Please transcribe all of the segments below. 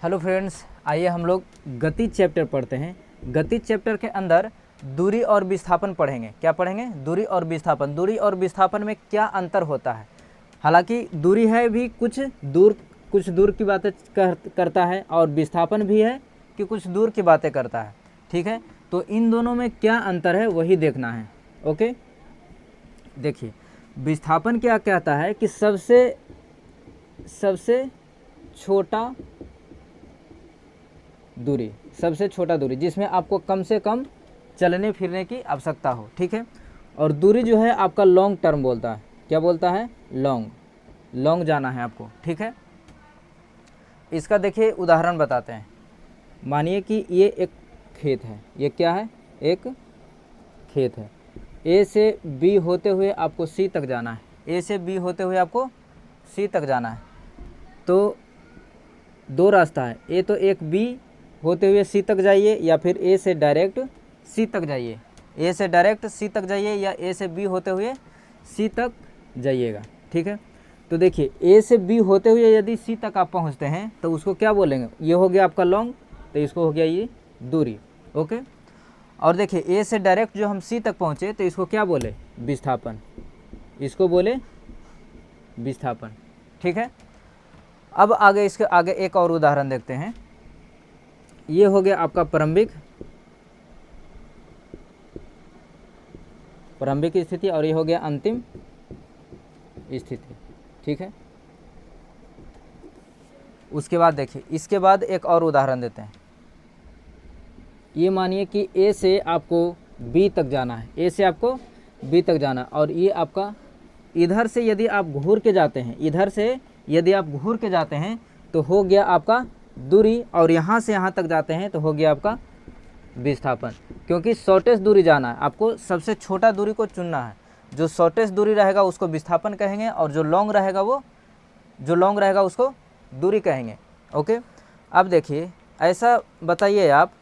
Hello friends, आइए हम लोग गति चैप्टर पढ़ते हैं। गति चैप्टर के अंदर दूरी और विस्थापन पढ़ेंगे। क्या पढ़ेंगे? दूरी और विस्थापन। दूरी और विस्थापन में क्या अंतर होता है? हालांकि दूरी है भी कुछ दूर की बातें करता है और विस्थापन भी है कि कुछ दूर की बातें करता है। ठीक है, तो इन दोनों में क्या अंतर है वही देखना है। ओके, देखिए विस्थापन क्या कहता है कि सबसे छोटा दूरी जिसमें आपको कम से कम चलने फिरने की आवश्यकता हो। ठीक है, और दूरी जो है आपका लॉन्ग टर्म बोलता है। क्या बोलता है? लॉन्ग जाना है आपको। ठीक है, इसका देखिए उदाहरण बताते हैं। मानिए कि ये एक खेत है। ये क्या है? एक खेत है। ए से बी होते हुए आपको सी तक जाना है। ए से बी होते हुए आपको सी तक जाना है। तो दो रास्ता है। ए तो एक बी होते हुए सी तक जाइए या फिर ए से डायरेक्ट सी तक जाइए। ए से डायरेक्ट सी तक जाइए या ए से बी होते हुए सी तक जाइएगा। ठीक है, तो देखिए ए से बी होते हुए यदि सी तक आप पहुंचते हैं तो उसको क्या बोलेंगे? ये हो गया आपका लॉन्ग, तो इसको हो गया ये दूरी। ओके, और देखिए ए से डायरेक्ट जो हम सी तक पहुँचे तो इसको क्या बोले? विस्थापन। इसको बोले विस्थापन। ठीक है, अब आगे इसके आगे एक और उदाहरण देखते हैं। ये हो गया आपका प्रारंभिक स्थिति और ये हो गया अंतिम स्थिति। ठीक है, उसके बाद देखिए इसके बाद एक और उदाहरण देते हैं। ये मानिए कि ए से आपको बी तक जाना है। ए से आपको बी तक जाना और ये आपका इधर से यदि आप घूर के जाते हैं तो हो गया आपका दूरी, और यहाँ से यहाँ तक जाते हैं तो हो गया आपका विस्थापन। क्योंकि शॉर्टेस्ट दूरी जाना है, आपको सबसे छोटा दूरी को चुनना है। जो शॉर्टेस्ट दूरी रहेगा उसको विस्थापन कहेंगे और जो लॉन्ग रहेगा उसको दूरी कहेंगे। ओके, अब देखिए ऐसा बताइए आप,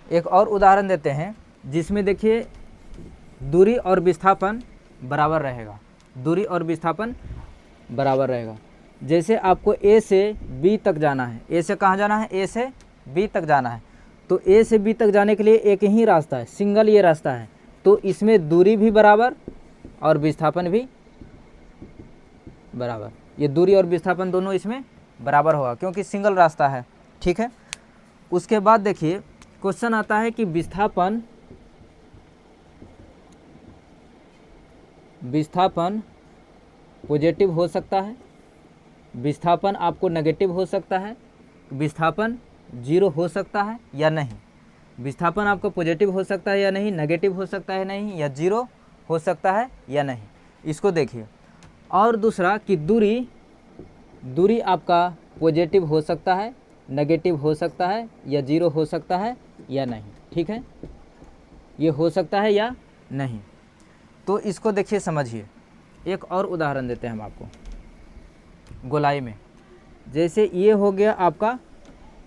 एक और उदाहरण देते हैं जिसमें देखिए दूरी और विस्थापन बराबर रहेगा। जैसे आपको ए से बी तक जाना है। ए से कहाँ जाना है? ए से बी तक जाना है। तो ए से बी तक जाने के लिए एक ही रास्ता है, सिंगल ये रास्ता है। तो इसमें दूरी भी बराबर और विस्थापन भी बराबर। ये दूरी और विस्थापन दोनों इसमें बराबर होगा क्योंकि सिंगल रास्ता है। ठीक है, उसके बाद देखिए क्वेश्चन आता है कि विस्थापन पॉजिटिव हो सकता है, विस्थापन आपको नेगेटिव हो सकता है, विस्थापन जीरो हो सकता है या नहीं। विस्थापन आपको पॉजिटिव हो सकता है या नहीं, नेगेटिव हो सकता है नहीं, या जीरो हो सकता है या नहीं, इसको देखिए। और दूसरा कि दूरी आपका पॉजिटिव हो सकता है, नेगेटिव हो सकता है या जीरो हो सकता है या नहीं। ठीक है, ये हो सकता है या नहीं। तो इसको देखिए, समझिए। एक और उदाहरण देते हैं हम आपको गोलाई में। जैसे ये हो गया आपका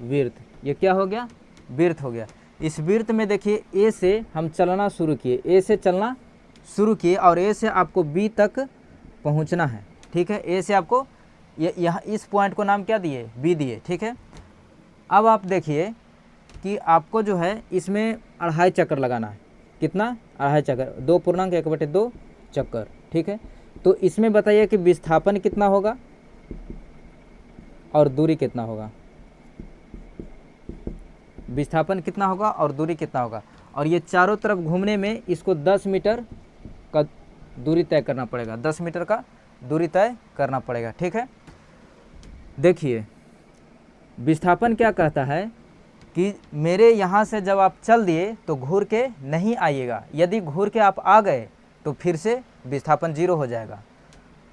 वृत्त। ये क्या हो गया? वृत्त हो गया। इस वृत्त में देखिए ए से हम चलना शुरू किए और ए से आपको बी तक पहुंचना है। ठीक है, ए से आपको यहाँ इस पॉइंट को नाम क्या दिए? बी दिए। ठीक है, अब आप देखिए कि आपको जो है इसमें 2.5 चक्कर लगाना है। कितना? 2.5 चक्कर, 2.1/2 चक्कर। ठीक है, तो इसमें बताइए कि विस्थापन कितना होगा और दूरी कितना होगा। विस्थापन कितना होगा और दूरी कितना होगा। और ये चारों तरफ घूमने में इसको 10 मीटर का दूरी तय करना पड़ेगा। 10 मीटर का दूरी तय करना पड़ेगा। ठीक है, देखिए विस्थापन क्या कहता है कि मेरे यहाँ से जब आप चल दिए तो घूर के नहीं आइएगा। यदि घूर के आप आ गए तो फिर से विस्थापन जीरो हो जाएगा,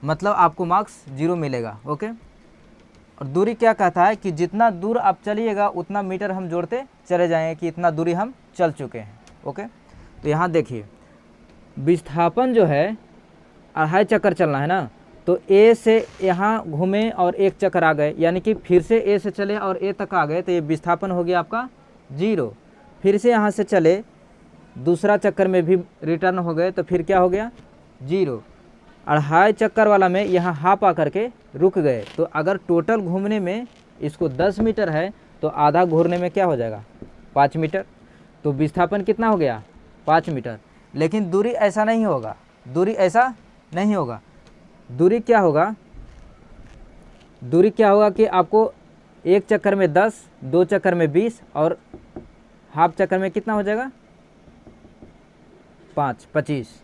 मतलब आपको मार्क्स जीरो मिलेगा। ओके, और दूरी क्या कहता है कि जितना दूर आप चलिएगा उतना मीटर हम जोड़ते चले जाएंगे कि इतना दूरी हम चल चुके हैं। ओके, तो यहाँ देखिए विस्थापन जो है 2.5 चक्कर चलना है ना, तो ए से यहाँ घूमे और 1 चक्कर आ गए, यानी कि फिर से ए से चले और ए तक आ गए, तो ये विस्थापन हो गया आपका जीरो। फिर से यहाँ से चले, दूसरा चक्कर में भी रिटर्न हो गए तो फिर क्या हो गया? जीरो। 2.5 चक्कर वाला में यहाँ हाफ आकर के रुक गए, तो अगर टोटल घूमने में इसको 10 मीटर है तो आधा घूरने में क्या हो जाएगा 5 मीटर। तो विस्थापन कितना हो गया 5 मीटर। लेकिन दूरी ऐसा नहीं होगा, दूरी ऐसा नहीं होगा। दूरी क्या होगा, दूरी क्या होगा कि आपको एक चक्कर में 10, 2 चक्कर में 20 और हाफ चक्कर में कितना हो जाएगा 5, 25।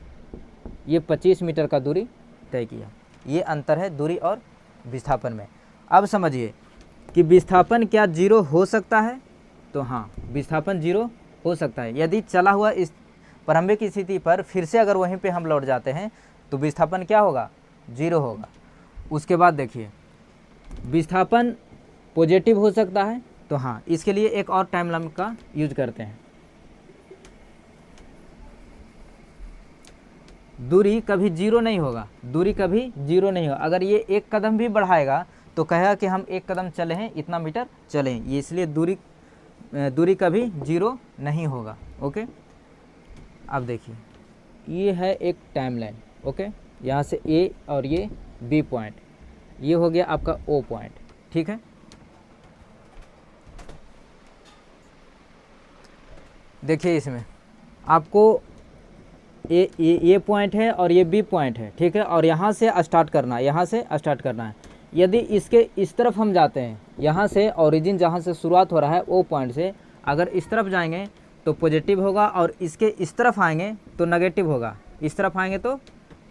ये 25 मीटर का दूरी तय किया। ये अंतर है दूरी और विस्थापन में। अब समझिए कि विस्थापन क्या 0 हो सकता है, तो हाँ विस्थापन 0 हो सकता है। यदि चला हुआ इस प्रारंभिक स्थिति पर फिर से अगर वहीं पे हम लौट जाते हैं तो विस्थापन क्या होगा 0 होगा। उसके बाद देखिए विस्थापन पॉजिटिव हो सकता है, तो हाँ इसके लिए एक और टाइम लैम्प का यूज करते हैं। दूरी कभी 0 नहीं होगा, दूरी कभी 0 नहीं होगा। अगर ये एक कदम भी बढ़ाएगा तो कहेगा कि हम एक कदम चले हैं, इतना मीटर चले हैं, ये इसलिए दूरी कभी 0 नहीं होगा। ओके, अब देखिए ये है एक टाइम लाइन। ओके, यहाँ से ए और ये बी पॉइंट, ये हो गया आपका ओ पॉइंट। ठीक है, देखिए इसमें आपको ये पॉइंट है और ये बी पॉइंट है। ठीक है, और यहाँ से स्टार्ट करना है, यहाँ से स्टार्ट करना है। यदि इसके इस तरफ हम जाते हैं, यहाँ से ओरिजिन जहाँ से शुरुआत हो रहा है ओ पॉइंट से, अगर इस तरफ जाएंगे तो पॉजिटिव होगा और इसके इस तरफ आएंगे तो नेगेटिव होगा, इस तरफ आएंगे तो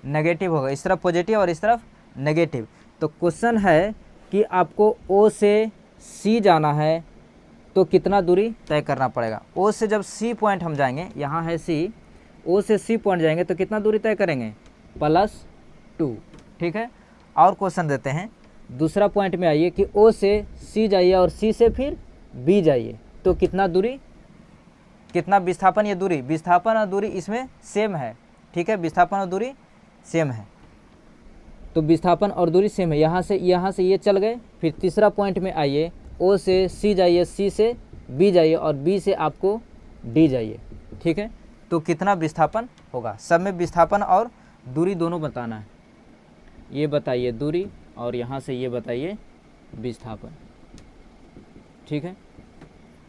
नेगेटिव होगा, इस तरफ पॉजिटिव और इस तरफ नेगेटिव। तो क्वेश्चन है कि आपको ओ से सी जाना है तो कितना दूरी तय करना पड़ेगा। ओ से जब सी पॉइंट हम जाएंगे, यहाँ है सी, ओ से सी पॉइंट जाएंगे तो कितना दूरी तय करेंगे +2। ठीक है, और क्वेश्चन देते हैं दूसरा पॉइंट में आइए कि ओ से सी जाइए और सी से फिर बी जाइए तो कितना दूरी, कितना विस्थापन, ये दूरी, विस्थापन और दूरी इसमें सेम है। ठीक है, विस्थापन और दूरी सेम है, तो विस्थापन और दूरी सेम है। यहाँ से ये चल गए, फिर तीसरा पॉइंट में आइए, ओ से सी जाइए, सी से बी जाइए और बी से आपको डी जाइए। ठीक है, तो कितना विस्थापन होगा, सब में विस्थापन और दूरी दोनों बताना है। ये बताइए दूरी और यहाँ से ये बताइए विस्थापन। ठीक है,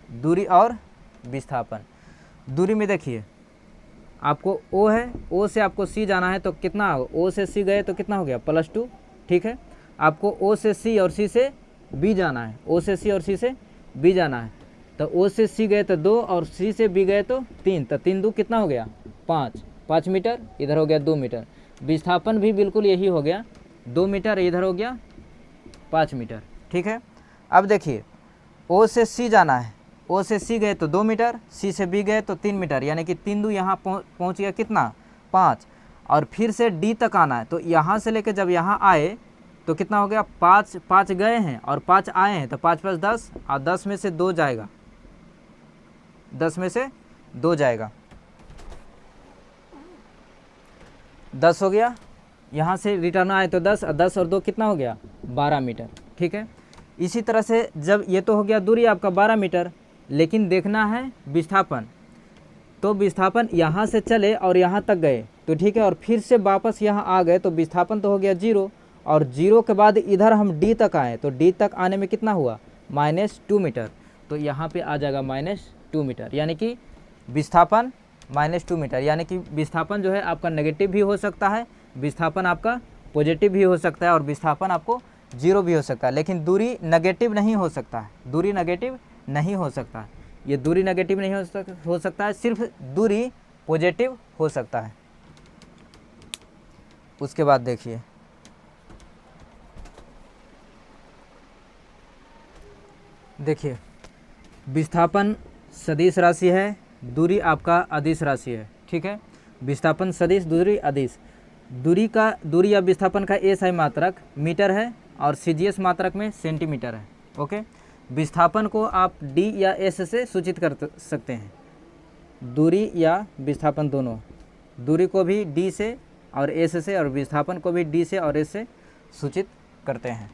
दूरी और विस्थापन। दूरी में देखिए आपको ओ है, ओ से आपको सी जाना है तो कितना, ओ से सी गए तो कितना हो गया +2। ठीक है, आपको ओ से सी और सी से बी जाना है, ओ से सी और सी से बी जाना है, तो ओ से सी गए तो 2 और सी से बी गए तो 3, तो 3 2 कितना हो गया 5 मीटर, इधर हो गया 2 मीटर। विस्थापन भी बिल्कुल यही हो गया 2 मीटर, इधर हो गया 5 मीटर। ठीक है, अब देखिए ओ से सी जाना है, ओ से सी गए तो 2 मीटर, सी से बी गए तो 3 मीटर, यानी कि 3 2 यहाँ पहुँच गया कितना 5, और फिर से डी तक आना है, तो यहाँ से लेकर जब यहाँ आए तो कितना हो गया 5 गए हैं और 5 आए हैं, तो 5 + 10 और 10 में से 2 जाएगा, 10 में से 2 जाएगा, 10 हो गया। यहाँ से रिटर्न आए तो 10 और 10 और 2 कितना हो गया 12 मीटर। ठीक है, इसी तरह से जब ये तो हो गया दूरी आपका 12 मीटर, लेकिन देखना है विस्थापन, तो विस्थापन यहाँ से चले और यहाँ तक गए तो ठीक है, और फिर से वापस यहाँ आ गए तो विस्थापन तो हो गया 0, और 0 के बाद इधर हम डी तक आए तो डी तक आने में कितना हुआ -2 मीटर, तो यहाँ पे आ जाएगा -2 मीटर, यानी कि विस्थापन -2 मीटर, यानी कि विस्थापन जो है आपका नेगेटिव भी हो सकता है, विस्थापन आपका पॉजिटिव भी हो सकता है और विस्थापन आपको 0 भी हो सकता है, लेकिन दूरी नेगेटिव नहीं हो सकता है, दूरी नेगेटिव नहीं हो सकता है, ये दूरी नेगेटिव नहीं हो सकता है, सिर्फ दूरी पॉजिटिव हो सकता है। उसके बाद देखिए विस्थापन सदिश राशि है, दूरी आपका अदिश राशि है। ठीक है, विस्थापन सदिश, दूरी अदिश। दूरी या विस्थापन का एसआई मात्रक मीटर है और सीजीएस मात्रक में सेंटीमीटर है। ओके, विस्थापन को आप डी या एस से सूचित कर सकते हैं, दूरी या विस्थापन दोनों, दूरी को भी डी से और एस से और विस्थापन को भी डी से और एस से सूचित करते हैं।